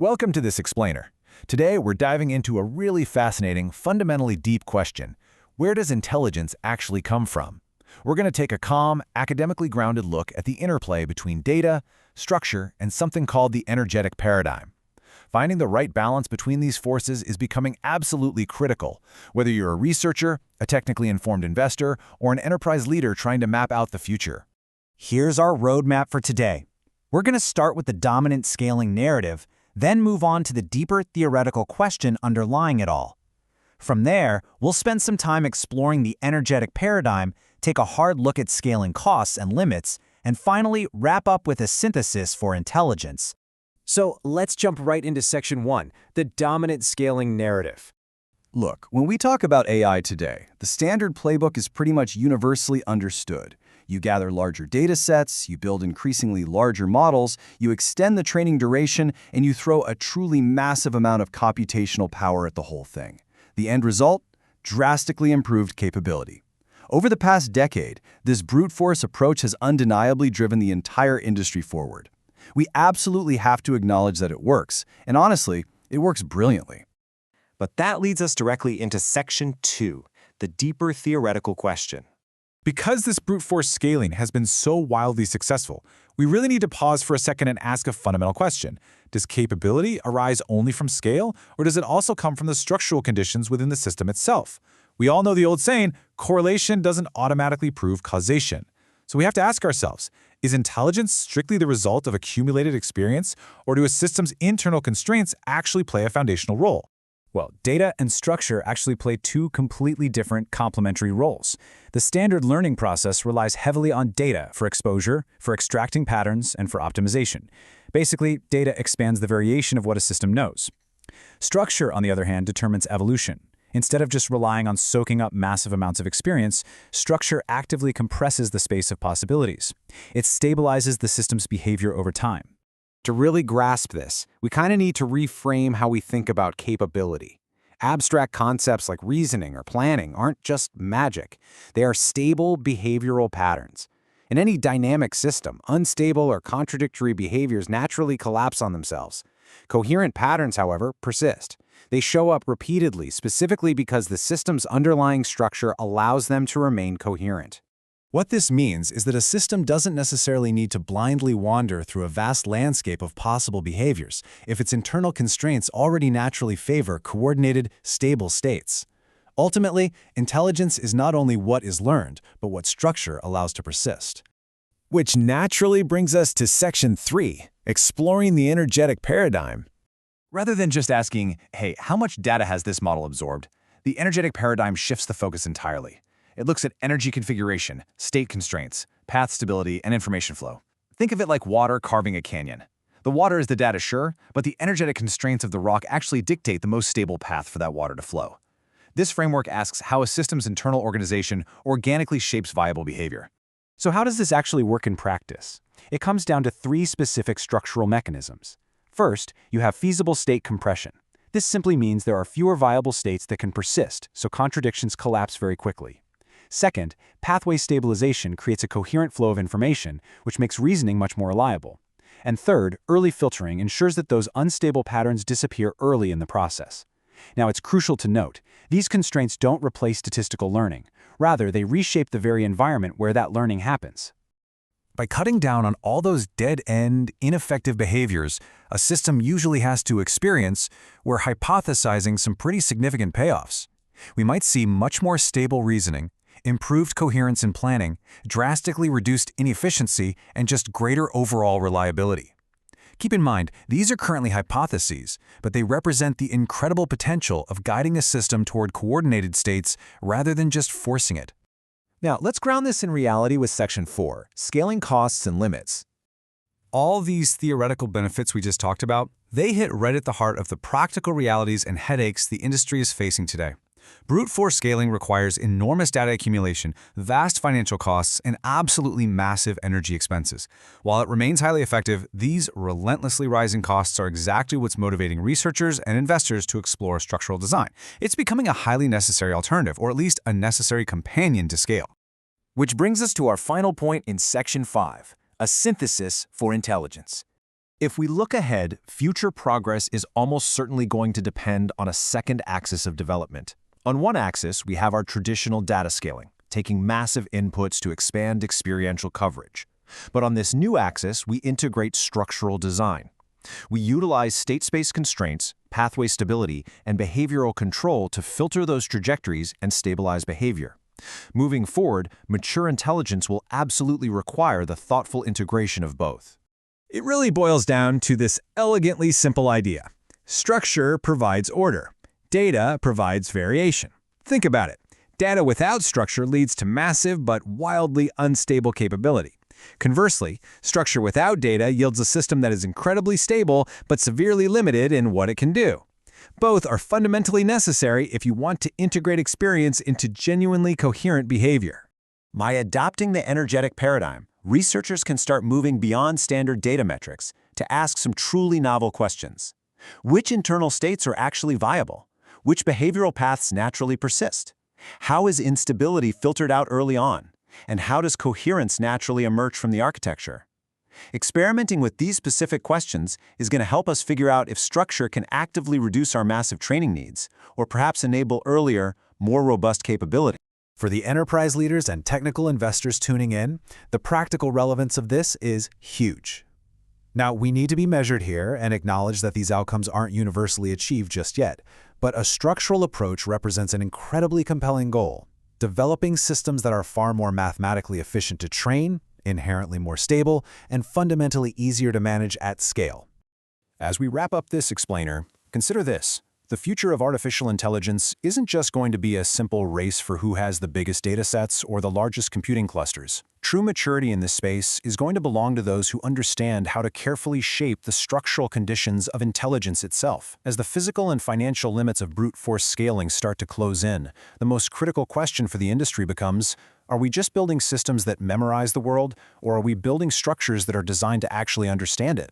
Welcome to this explainer. Today we're diving into a really fascinating, fundamentally deep question. Where does intelligence actually come from? We're going to take a calm, academically grounded look at the interplay between data, structure, and something called the energetic paradigm. Finding the right balance between these forces is becoming absolutely critical, whether you're a researcher, a technically informed investor, or an enterprise leader trying to map out the future. Here's our roadmap for today. We're going to start with the dominant scaling narrative, then move on to the deeper theoretical question underlying it all. From there, we'll spend some time exploring the energetic paradigm, take a hard look at scaling costs and limits, and finally wrap up with a synthesis for intelligence. So let's jump right into Section 1, the dominant scaling narrative. Look, when we talk about AI today, the standard playbook is pretty much universally understood. You gather larger data sets, you build increasingly larger models, you extend the training duration, and you throw a truly massive amount of computational power at the whole thing. The end result? Drastically improved capability. Over the past decade, this brute force approach has undeniably driven the entire industry forward. We absolutely have to acknowledge that it works, and honestly, it works brilliantly. But that leads us directly into Section 2, the deeper theoretical question. Because this brute force scaling has been so wildly successful, we really need to pause for a second and ask a fundamental question. Does capability arise only from scale, or does it also come from the structural conditions within the system itself? We all know the old saying, correlation doesn't automatically prove causation. So we have to ask ourselves, is intelligence strictly the result of accumulated experience, or do a system's internal constraints actually play a foundational role? Well, data and structure actually play two completely different complementary roles. The standard learning process relies heavily on data for exposure, for extracting patterns, and for optimization. Basically, data expands the variation of what a system knows. Structure, on the other hand, determines evolution. Instead of just relying on soaking up massive amounts of experience, structure actively compresses the space of possibilities. It stabilizes the system's behavior over time. To really grasp this, we kind of need to reframe how we think about capability. Abstract concepts like reasoning or planning aren't just magic. They are stable behavioral patterns. In any dynamic system, unstable or contradictory behaviors naturally collapse on themselves. Coherent patterns, however, persist. They show up repeatedly, specifically because the system's underlying structure allows them to remain coherent. What this means is that a system doesn't necessarily need to blindly wander through a vast landscape of possible behaviors if its internal constraints already naturally favor coordinated, stable states. Ultimately, intelligence is not only what is learned, but what structure allows to persist. Which naturally brings us to Section 3, exploring the energetic paradigm. Rather than just asking, hey, how much data has this model absorbed, the energetic paradigm shifts the focus entirely. It looks at energy configuration, state constraints, path stability, and information flow. Think of it like water carving a canyon. The water is the data, sure, but the energetic constraints of the rock actually dictate the most stable path for that water to flow. This framework asks how a system's internal organization organically shapes viable behavior. So how does this actually work in practice? It comes down to three specific structural mechanisms. First, you have feasible state compression. This simply means there are fewer viable states that can persist, so contradictions collapse very quickly. Second, pathway stabilization creates a coherent flow of information, which makes reasoning much more reliable. And third, early filtering ensures that those unstable patterns disappear early in the process. Now, it's crucial to note, these constraints don't replace statistical learning. Rather, they reshape the very environment where that learning happens. By cutting down on all those dead-end, ineffective behaviors a system usually has to experience, we're hypothesizing some pretty significant payoffs. We might see much more stable reasoning, improved coherence in planning, drastically reduced inefficiency, and just greater overall reliability. Keep in mind, these are currently hypotheses, but they represent the incredible potential of guiding a system toward coordinated states rather than just forcing it. Now, let's ground this in reality with Section 4, scaling costs and limits. All these theoretical benefits we just talked about, they hit right at the heart of the practical realities and headaches the industry is facing today. Brute force scaling requires enormous data accumulation, vast financial costs, and absolutely massive energy expenses. While it remains highly effective, these relentlessly rising costs are exactly what's motivating researchers and investors to explore structural design. It's becoming a highly necessary alternative, or at least a necessary companion to scale. Which brings us to our final point in Section 5, a synthesis for intelligence. If we look ahead, future progress is almost certainly going to depend on a second axis of development. On one axis, we have our traditional data scaling, taking massive inputs to expand experiential coverage. But on this new axis, we integrate structural design. We utilize state-space constraints, pathway stability, and behavioral control to filter those trajectories and stabilize behavior. Moving forward, mature intelligence will absolutely require the thoughtful integration of both. It really boils down to this elegantly simple idea. Structure provides order. Data provides variation. Think about it. Data without structure leads to massive but wildly unstable capability. Conversely, structure without data yields a system that is incredibly stable but severely limited in what it can do. Both are fundamentally necessary if you want to integrate experience into genuinely coherent behavior. By adopting the energetic paradigm, researchers can start moving beyond standard data metrics to ask some truly novel questions. Which internal states are actually viable? Which behavioral paths naturally persist? How is instability filtered out early on? And how does coherence naturally emerge from the architecture? Experimenting with these specific questions is going to help us figure out if structure can actively reduce our massive training needs, or perhaps enable earlier, more robust capability. For the enterprise leaders and technical investors tuning in, the practical relevance of this is huge. Now, we need to be measured here and acknowledge that these outcomes aren't universally achieved just yet, but a structural approach represents an incredibly compelling goal: developing systems that are far more mathematically efficient to train, inherently more stable, and fundamentally easier to manage at scale. As we wrap up this explainer, consider this. The future of artificial intelligence isn't just going to be a simple race for who has the biggest datasets or the largest computing clusters. True maturity in this space is going to belong to those who understand how to carefully shape the structural conditions of intelligence itself. As the physical and financial limits of brute force scaling start to close in, the most critical question for the industry becomes, are we just building systems that memorize the world, or are we building structures that are designed to actually understand it?